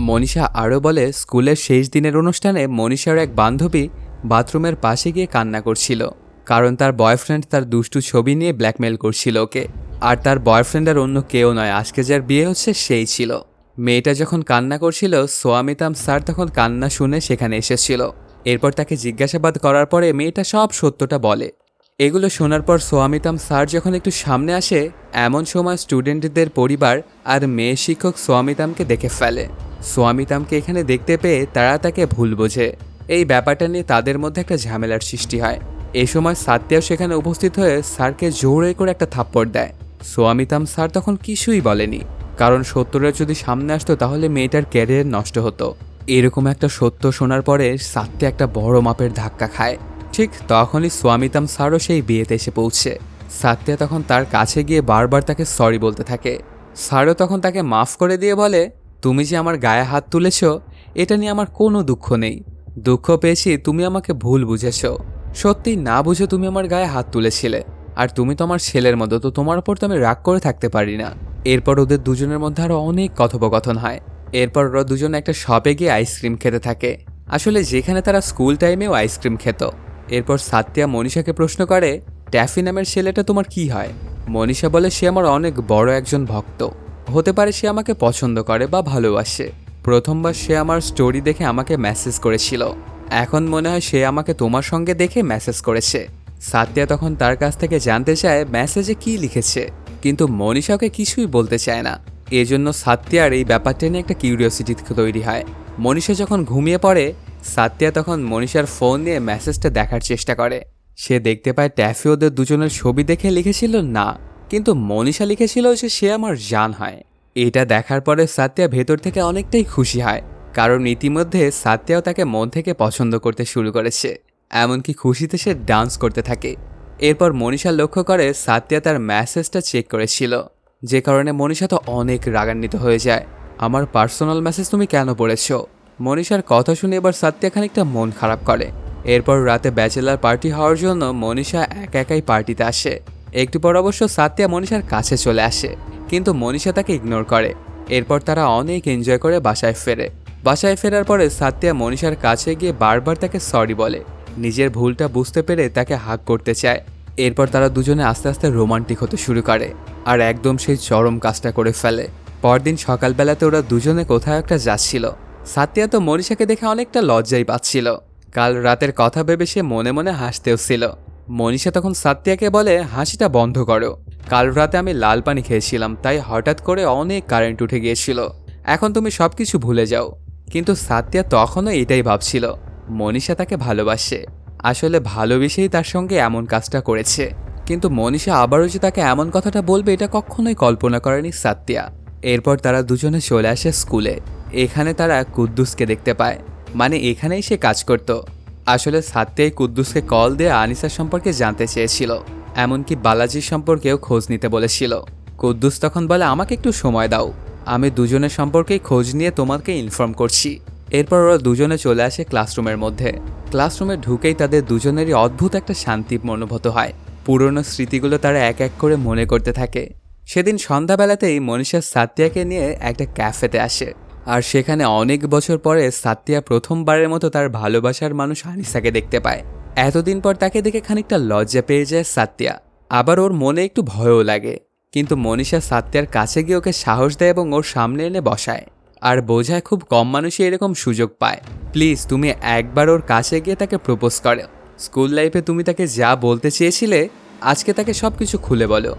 মনীষা আরও বলে, স্কুলের শেষ দিনের অনুষ্ঠানে মনীষার এক বান্ধবী বাথরুমের পাশে গিয়ে কান্না করছিল, কারণ তার বয়ফ্রেন্ড তার দুষ্টু ছবি নিয়ে ব্ল্যাকমেল করছিল ওকে। আর তার বয়ফ্রেন্ড আর অন্য কেউ নয়, আজকে যার বিয়ে হচ্ছে সেই ছিল। মেয়েটা যখন কান্না করছিল, সোয়ামিতাম স্যার তখন কান্না শুনে সেখানে এসেছিল। এরপর তাকে জিজ্ঞাসাবাদ করার পরে মেয়েটা সব সত্যটা বলে। এগুলো শোনার পর সোয়ামিতাম স্যার যখন একটু সামনে আসে, এমন সময় স্টুডেন্টদের পরিবার আর মেয়ে শিক্ষক সোয়ামিতামকে দেখে ফেলে। সোয়ামিতামকে এখানে দেখতে পেয়ে তারা তাকে ভুল বোঝে। এই ব্যাপারটা নিয়ে তাদের মধ্যে একটা ঝামেলার সৃষ্টি হয়। এই সময় সাত্তিয়াও সেখানে উপস্থিত হয়ে স্যারকে জোরে করে একটা থাপ্পড় দেয়। সোয়ামিতাম স্যার তখন কিছুই বলেনি, কারণ সত্যটা যদি সামনে আসতো তাহলে মেয়েটার ক্যারিয়ার নষ্ট হতো। এরকম একটা সত্য শোনার পরে সাত্তিয়া একটা বড় মাপের ধাক্কা খায়। ঠিক তখনই সোয়ামিতাম স্যারও সেই বিয়েতে এসে পৌঁছে। সাত্তিয়া তখন তার কাছে গিয়ে বারবার তাকে সরি বলতে থাকে। স্যারও তখন তাকে মাফ করে দিয়ে বলে, তুমি যে আমার গায়ে হাত তুলেছ এটা নিয়ে আমার কোনো দুঃখ নেই। দুঃখ পেয়েছি তুমি আমাকে ভুল বুঝেছ। সত্যি না বুঝে তুমি আমার গায়ে হাত তুলেছিলে, আর তুমি তো আমার ছেলের মতো, তো তোমার উপর তো আমি রাগ করে থাকতে পারি না। এরপর ওদের দুজনের মধ্যে আরও অনেক কথোপকথন হয়। এরপর ওরা দুজন একটা শপে গিয়ে আইসক্রিম খেতে থাকে, আসলে যেখানে তারা স্কুল টাইমেও আইসক্রিম খেত। এরপর সাত্তিয়া মনীষাকে প্রশ্ন করে, ট্যাফি নামের ছেলেটা তোমার কি হয়? মনীষা বলে, সে আমার অনেক বড় একজন ভক্ত। হতে পারে সে আমাকে পছন্দ করে বা ভালোবাসে। প্রথমবার সে আমার স্টোরি দেখে আমাকে মেসেজ করেছিল, এখন মনে হয় সে আমাকে তোমার সঙ্গে দেখে মেসেজ করেছে। সাত্তিয়া তখন তার কাছ থেকে জানতে চায় মেসেজে কি লিখেছে, কিন্তু মনীষাকে কিছুই বলতে চায় না। এজন্য সাত্তিয়ার এই ব্যাপারটা নিয়ে একটা কিউরিওসিটি তৈরি হয়। মনীষা যখন ঘুমিয়ে পড়ে, সাত্তিয়া তখন মনীষার ফোন নিয়ে মেসেজটা দেখার চেষ্টা করে। সে দেখতে পায় ট্যাফি ওদের দুজনের ছবি দেখে লিখেছিল না, কিন্তু মনীষা লিখেছিল যে সে আমার জান হয়। এটা দেখার পরে সাত্তিয়া ভেতর থেকে অনেকটাই খুশি হয়, কারণ ইতিমধ্যে সাত্তিয়াও তাকে মন থেকে পছন্দ করতে শুরু করেছে। এমনকি খুশিতে সে ডান্স করতে থাকে। এরপর মনীষা লক্ষ্য করে সাত্তিয়া তার মেসেজটা চেক করেছিল, যে কারণে মনীষা তো অনেক রাগান্বিত হয়ে যায়। আমার পার্সোনাল মেসেজ তুমি কেন পড়েছ? মনীষার কথা শুনে এবার সাত্তিয়া খানিকটা মন খারাপ করে। এরপর রাতে ব্যাচেলার পার্টি হওয়ার জন্য মনীষা একা একাই পার্টিতে আসে। একটু পর অবশ্য সাত্তিয়া মনীষার কাছে চলে আসে, কিন্তু মনীষা তাকে ইগনোর করে। এরপর তারা অনেক এনজয় করে বাসায় ফেরে। বাসায় ফেরার পরে সাত্তিয়া মনীষার কাছে গিয়ে বারবার তাকে সরি বলে, নিজের ভুলটা বুঝতে পেরে তাকে হাগ করতে চায়। এরপর তারা দুজনে আস্তে আস্তে রোমান্টিক হতে শুরু করে, আর একদম সেই চরম কাজটা করে ফেলে। পরদিন সকালবেলাতে ওরা দুজনে কোথাও একটা যাচ্ছিল। সাত্তিয়া তো মনীষাকে দেখে অনেকটা লজ্জাই পাচ্ছিল। কাল রাতের কথা ভেবে সে মনে মনে হাসতেও ছিল। মনীষা তখন সাত্তিয়াকে বলে, হাসিটা বন্ধ করো। কাল রাতে আমি লাল পানি খেয়েছিলাম, তাই হঠাৎ করে অনেক কারেন্ট উঠে গিয়েছিল। এখন তুমি সবকিছু ভুলে যাও। কিন্তু সাত্তিয়া তখনও এটাই ভাবছিল মনীষা তাকে ভালোবাসে। আসলে ভালোবেসেই তার সঙ্গে এমন কাজটা করেছে। কিন্তু মনীষা আবারও যে তাকে এমন কথাটা বলবে এটা কখনোই কল্পনা করেনি সাত্তিয়া। এরপর তারা দুজনে চলে আসে স্কুলে। এখানে তারা কুদ্দুসকে দেখতে পায়, মানে এখানেই সে কাজ করত। আসলে সাত্তিয়াই কুদ্দুসকে কল দিয়ে আনিসার সম্পর্কে জানতে চেয়েছিল, এমনকি বালাজির সম্পর্কেও খোঁজ নিতে বলেছিল। কুদ্দুস তখন বলে, আমাকে একটু সময় দাও, আমি দুজনের সম্পর্কেই খোঁজ নিয়ে তোমাকে ইনফর্ম করছি। এরপর ওরা দুজনে চলে আসে ক্লাসরুমের মধ্যে। ক্লাসরুমে ঢুকেই তাদের দুজনেরই অদ্ভুত একটা শান্তি অনুভূত হয়। পুরনো স্মৃতিগুলো তারা এক এক করে মনে করতে থাকে। সেদিন সন্ধ্যাবেলাতেই মনীষা সাত্যাকে নিয়ে একটা ক্যাফেতে আসে। আর সেখানে অনেক বছর পরে সাত্যা প্রথমবারের মতো তার ভালোবাসার মানুষ আনিসাকে দেখতে পায়। এতদিন পর তাকে দেখে খানিকটা লজ্জা পেয়ে যায় সাত্যা। আবার ওর মনে একটু ভয়ও লাগে। কিন্তু মনীষা সাত্যার কাছে গিয়ে ওকে সাহস দেয় এবং ওর সামনে এনে বসায়। আর বোঝায় খুব কম মানুষই এরকম সুযোগ পায়। প্লিজ তুমি একবার ওর কাছে গিয়ে তাকে প্রপোজ করো। স্কুল লাইফে তুমি তাকে যা বলতে চেয়েছিলে আজকে তাকে সব কিছু খুলে বলো।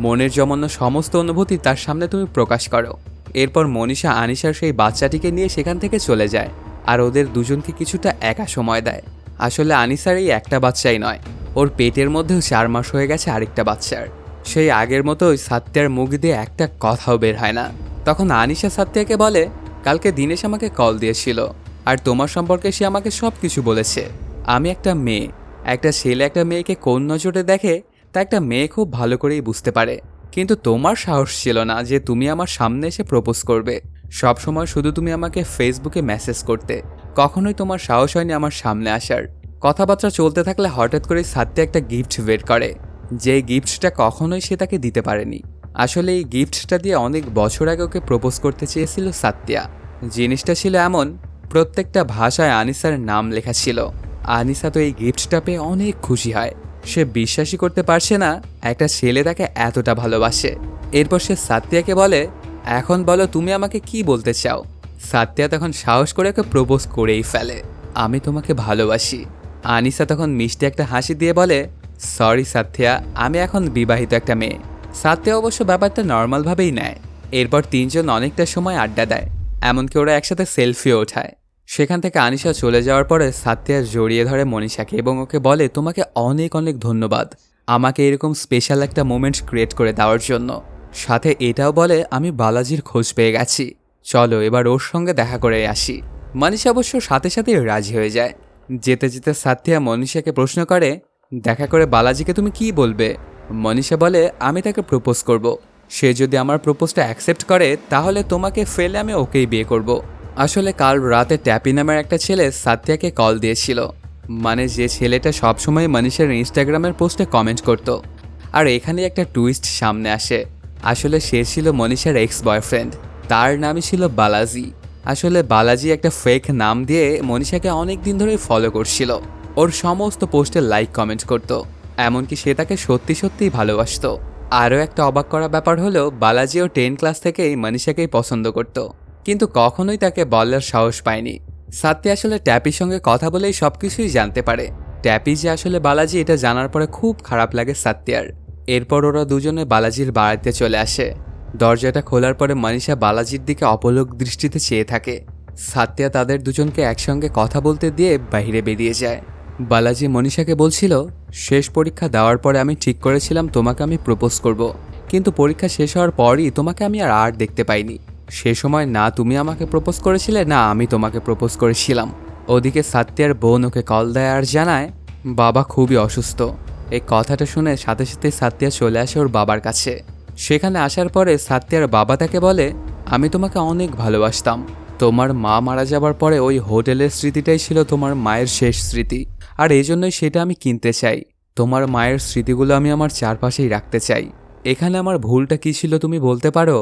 মনের জমানো সমস্ত অনুভূতি তার সামনে তুমি প্রকাশ করো। এরপর মনীষা আনিশার সেই বাচ্চাটিকে নিয়ে সেখান থেকে চলে যায়। আর ওদের দুজনকে কিছুটা একা সময় দেয়। আসলে আনিসার এই একটা বাচ্চাই নয়, ওর পেটের মধ্যেও 4 মাস হয়ে গেছে আরেকটা বাচ্চার। সেই আগের মতোই সাত্যার মুখ দিয়ে একটা কথাও বের হয় না। তখন আনিশা সাত্যাকে বলে, কালকে দিনেশ আমাকে কল দিয়েছিল আর তোমার সম্পর্কে সে আমাকে সব কিছু বলেছে। আমি একটা মেয়ে, একটা ছেলে একটা মেয়েকে কোন নজরে দেখে তা একটা মেয়ে খুব ভালো করেই বুঝতে পারে। কিন্তু তোমার সাহস ছিল না যে তুমি আমার সামনে এসে প্রপোজ করবে। সবসময় শুধু তুমি আমাকে ফেসবুকে মেসেজ করতে, কখনোই তোমার সাহস হয়নি আমার সামনে আসার। কথাবার্তা চলতে থাকলে হঠাৎ করে সাত্যা একটা গিফট বের করে, যে গিফটটা কখনোই সে তাকে দিতে পারেনি। আসলে এই গিফটটা দিয়ে অনেক বছর আগে ওকে প্রপোজ করতে চেয়েছিল সাত্যা। জিনিসটা ছিল এমন, প্রত্যেকটা ভাষায় আনিসার নাম লেখা ছিল। আনিসা তো এই গিফটটা পেয়ে অনেক খুশি হয়। সে বিশ্বাসই করতে পারছে না একটা ছেলে তাকে এতটা ভালোবাসে। এরপর সে সাত্যাকে বলে, এখন বলো তুমি আমাকে কি বলতে চাও। সাত্যা তখন সাহস করে ওকে প্রপোজ করেই ফেলে, আমি তোমাকে ভালোবাসি। আনিসা তখন মিষ্টি একটা হাসি দিয়ে বলে, সরি সাত্যা, আমি এখন বিবাহিত একটা মেয়ে। সাত্যা অবশ্য ব্যাপারটা নর্মালভাবেই নেয়। এরপর তিনজন অনেকটা সময় আড্ডা দেয়, এমনকি ওরা একসাথে সেলফিও ওঠায়। সেখান থেকে আনিশা চলে যাওয়ার পরে সাত্যা জড়িয়ে ধরে মনীষাকে এবং ওকে বলে, তোমাকে অনেক অনেক ধন্যবাদ আমাকে এরকম স্পেশাল একটা মোমেন্ট ক্রিয়েট করে দেওয়ার জন্য। সাথে এটাও বলে, আমি বালাজির খোঁজ পেয়ে গেছি, চলো এবার ওর সঙ্গে দেখা করে আসি। মনীষা অবশ্য সাথে সাথে রাজি হয়ে যায়। যেতে যেতে সাত্যা মনীষাকে প্রশ্ন করে, দেখা করে বালাজিকে তুমি কি বলবে। মনীষা বলে, আমি তাকে প্রপোজ করব। সে যদি আমার প্রপোজটা অ্যাকসেপ্ট করে তাহলে তোমাকে ফেলে আমি ওকেই বিয়ে করব। আসলে কাল রাতে ট্যাপি নামের একটা ছেলে সাত্যাকে কল দিয়েছিল, মানে যে ছেলেটা সবসময় মনীষার ইনস্টাগ্রামের পোস্টে কমেন্ট করত। আর এখানে একটা টুইস্ট সামনে আসে, আসলে সে ছিল মনীষার এক্স বয়ফ্রেন্ড, তার নামই ছিল বালাজি। আসলে বালাজি একটা ফেক নাম দিয়ে মনীষাকে অনেক দিন ধরে ফলো করছিল, ওর সমস্ত পোস্টে লাইক কমেন্ট করত, এমনকি সে তাকে সত্যি সত্যিই ভালোবাসত। আরও একটা অবাক করা ব্যাপার হলো, বালাজিও 10 ক্লাস থেকেই মনীষাকেই পছন্দ করত, কিন্তু কখনোই তাকে বলার সাহস পায়নি। সাত্যা আসলে ট্যাপির সঙ্গে কথা বলেই সবকিছুই জানতে পারে। ট্যাপি যে আসলে বালাজি এটা জানার পরে খুব খারাপ লাগে সাত্যার। এরপর ওরা দুজনে বালাজির বাড়িতে চলে আসে। দরজাটা খোলার পরে মনীষা বালাজির দিকে অপলক দৃষ্টিতে চেয়ে থাকে। সাত্যা তাদের দুজনকে একসঙ্গে কথা বলতে দিয়ে বাইরে বেরিয়ে যায়। বালাজি মনীষাকে বলছিল, শেষ পরীক্ষা দেওয়ার পরে আমি ঠিক করেছিলাম তোমাকে আমি প্রপোজ করব, কিন্তু পরীক্ষা শেষ হওয়ার পরই তোমাকে আমি আর দেখতে পাইনি। সে সময় না তুমি আমাকে প্রপোজ করেছিলে না আমি তোমাকে প্রপোজ করেছিলাম। ওদিকে সাত্যার বোন ওকে কল দেয় আর জানায় বাবা খুবই অসুস্থ। এই কথাটা শুনে সাথে সাথে সাত্যা চলে আসে ওর বাবার কাছে। সেখানে আসার পরে সাত্যার বাবা তাকে বলে, আমি তোমাকে অনেক ভালোবাসতাম। তোমার মা মারা যাবার পরে ওই হোটেলের স্মৃতিটাই ছিল তোমার মায়ের শেষ স্মৃতি, আর এই জন্যই সেটা আমি কিনতে চাই। তোমার মায়ের স্মৃতিগুলো আমি আমার চারপাশেই রাখতে চাই। এখানে আমার ভুলটা কী ছিল তুমি বলতে পারো।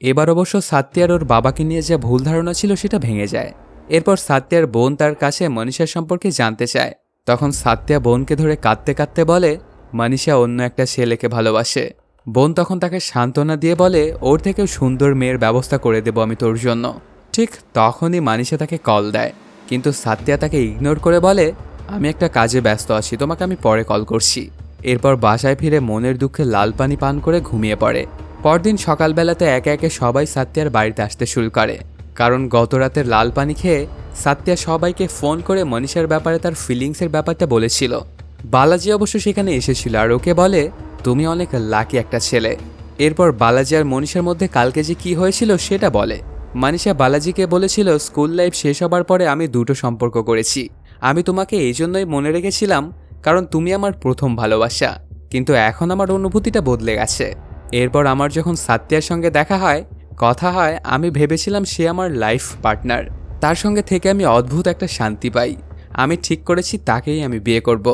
এবার অবশ্য সাত্যার ওর বাবাকে নিয়ে যা ভুল ধারণা ছিল সেটা ভেঙে যায়। এরপর সাত্যার বোন তার কাছে মনীষার সম্পর্কে জানতে চায়। তখন সাত্যা বোনকে ধরে কাঁদতে কাঁদতে বলে, মনীষা অন্য একটা ছেলেকে ভালোবাসে। বোন তখন তাকে সান্ত্বনা দিয়ে বলে, ওর থেকেও সুন্দর মেয়ের ব্যবস্থা করে দেব আমি তোর জন্য। ঠিক তখনই মনীষা তাকে কল দেয়, কিন্তু সাত্যা তাকে ইগনোর করে বলে, আমি একটা কাজে ব্যস্ত আছি, তোমাকে আমি পরে কল করছি। এরপর বাসায় ফিরে মনের দুঃখে লাল পানি পান করে ঘুমিয়ে পড়ে। পরদিন সকালবেলাতে একে একে সবাই সাত্যার বাড়িতে আসতে শুরু করে, কারণ গত রাতের লাল পানি খেয়ে সাত্যা সবাইকে ফোন করে মনীষার ব্যাপারে তার ফিলিংসের ব্যাপারটা বলেছিল। বালাজি অবশ্য সেখানে এসেছিল আর ওকে বলে, তুমি অনেক লাকি একটা ছেলে। এরপর বালাজি আর মনীষার মধ্যে কালকে যে কী হয়েছিল সেটা বলে। মনীষা বালাজিকে বলেছিল, স্কুল লাইফ শেষ হবার পরে আমি দুটো সম্পর্ক করেছি। আমি তোমাকে এই জন্যই মনে রেখেছিলাম কারণ তুমি আমার প্রথম ভালোবাসা, কিন্তু এখন আমার অনুভূতিটা বদলে গেছে। এরপর আমার যখন সাত্যার সঙ্গে দেখা হয়, কথা হয়, আমি ভেবেছিলাম সে আমার লাইফ পার্টনার, তার সঙ্গে থেকে আমি অদ্ভুত একটা শান্তি পাই। আমি ঠিক করেছি তাকেই আমি বিয়ে করব।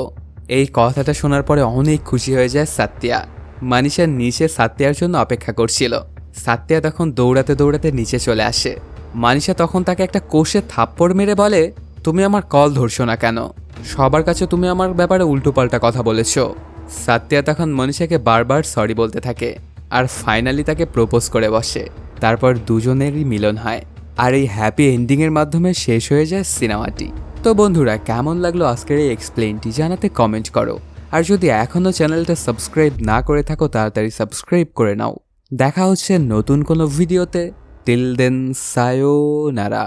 এই কথাটা শোনার পরে অনেক খুশি হয়ে যায় সাত্তিয়া। মানিষা নিচে সাত্তিয়ার জন্য অপেক্ষা করছিল। সাত্তিয়া তখন দৌড়াতে দৌড়াতে নিচে চলে আসে। মানিষা তখন তাকে একটা কোষে থাপ্পড় মেরে বলে, তুমি আমার কল ধরছো না কেন? সবার কাছে তুমি আমার ব্যাপারে উল্টোপাল্টা কথা বলেছো। সাত্তিয়া তখন মনীষাকে বারবার সরি বলতে থাকে আর ফাইনালি তাকে প্রপোজ করে বসে। তারপর দুজনেরই মিলন হয় আর এই হ্যাপি এন্ডিংয়ের মাধ্যমে শেষ হয়ে যায় সিনেমাটি। তো বন্ধুরা, কেমন লাগলো আজকের এই এক্সপ্লেইনটি জানাতে কমেন্ট করো। আর যদি এখনও চ্যানেলটা সাবস্ক্রাইব না করে থাকো তাড়াতাড়ি সাবস্ক্রাইব করে নাও। দেখা হচ্ছে নতুন কোনো ভিডিওতে। Till then, সায়োনারা।